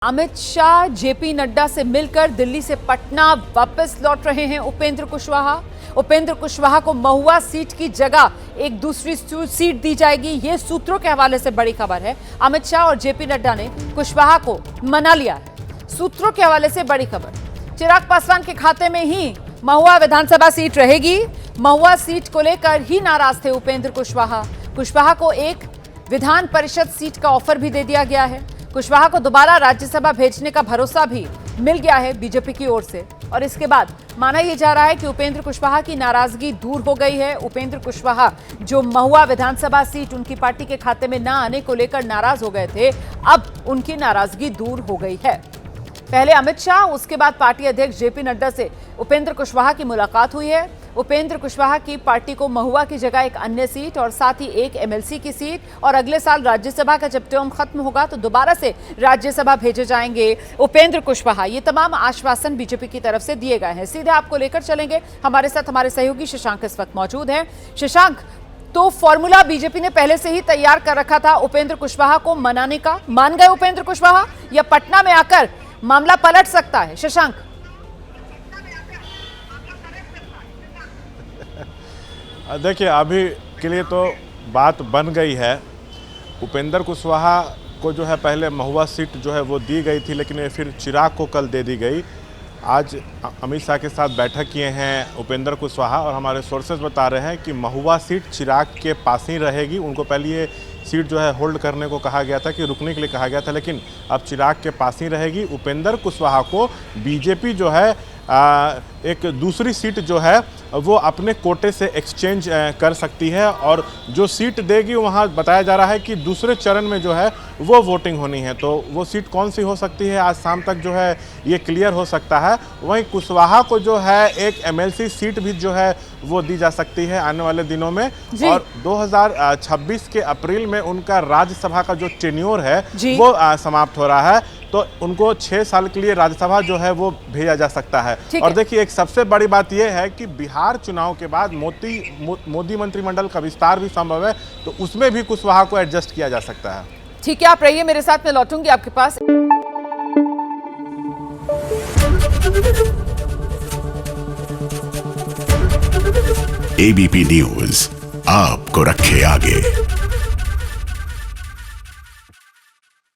Amit Shah JP Nadda से मिलकर दिल्ली से पटना वापस लौट रहे हैं उपेंद्र कुशवाहा। उपेंद्र कुशवाहा को महुआ सीट की जगह एक दूसरी सीट दी जाएगी, ये सूत्रों के हवाले से बड़ी खबर है। अमित शाह और जेपी नड्डा ने कुशवाहा को मना लिया है, सूत्रों के हवाले से बड़ी खबर। चिराग पासवान के खाते में ही महुआ विधानसभा सीट रहेगी। महुआ सीट को लेकर ही नाराज थे उपेंद्र कुशवाहा। कुशवाहा को एक विधान परिषद सीट का ऑफर भी दे दिया गया है। कुशवाहा को दोबारा राज्यसभा भेजने का भरोसा भी मिल गया है बीजेपी की ओर से। और इसके बाद माना यह जा रहा है कि उपेंद्र कुशवाहा की नाराजगी दूर हो गई है। उपेंद्र कुशवाहा जो महुआ विधानसभा सीट उनकी पार्टी के खाते में न आने को लेकर नाराज हो गए थे, अब उनकी नाराजगी दूर हो गई है। पहले अमित शाह, उसके बाद पार्टी अध्यक्ष जेपी नड्डा से उपेंद्र कुशवाहा की मुलाकात हुई है। उपेंद्र कुशवाहा की पार्टी को महुआ की जगह एक अन्य सीट और साथ ही एक एमएलसी की सीट और अगले साल राज्यसभा का जब टर्म खत्म होगा तो दोबारा से राज्यसभा भेजे जाएंगे उपेंद्र कुशवाहा। ये तमाम आश्वासन बीजेपी की तरफ से दिए गए हैं। सीधे आपको लेकर चलेंगे, हमारे साथ हमारे सहयोगी शशांक इस वक्त मौजूद हैं। शशांक, तो फॉर्मूला बीजेपी ने पहले से ही तैयार कर रखा था उपेंद्र कुशवाहा को मनाने का, मान गए उपेंद्र कुशवाहा या पटना में आकर मामला पलट सकता है? शशांक, देखिए, अभी के लिए तो बात बन गई है। उपेंद्र कुशवाहा को जो है पहले महुआ सीट जो है वो दी गई थी, लेकिन फिर चिराग को कल दे दी गई। आज अमित शाह के साथ बैठक किए हैं उपेंद्र कुशवाहा और हमारे सोर्सेज बता रहे हैं कि महुआ सीट चिराग के पास ही रहेगी। उनको पहले ये सीट जो है होल्ड करने को कहा गया था, कि रुकने के लिए कहा गया था, लेकिन अब चिराग के पास ही रहेगी। उपेंद्र कुशवाहा को बीजेपी जो है एक दूसरी सीट जो है वो अपने कोटे से एक्सचेंज कर सकती है और जो सीट देगी वहाँ बताया जा रहा है कि दूसरे चरण में जो है वो वोटिंग होनी है। तो वो सीट कौन सी हो सकती है, आज शाम तक जो है ये क्लियर हो सकता है। वहीं कुशवाहा को जो है एक एमएलसी सीट भी जो है वो दी जा सकती है आने वाले दिनों में। और 2026 के अप्रैल में उनका राज्यसभा का जो टेन्योर है वो समाप्त हो रहा है, तो उनको 6 साल के लिए राज्यसभा जो है वो भेजा जा सकता है। और देखिए, एक सबसे बड़ी बात यह है कि बिहार चुनाव के बाद मोदी मंत्रिमंडल का विस्तार भी संभव है, तो उसमें भी कुशवाहा को एडजस्ट किया जा सकता है। ठीक है, आप रहिए मेरे साथ, मैं लौटूंगी आपके पास। एबीपी न्यूज आपको रखे आगे।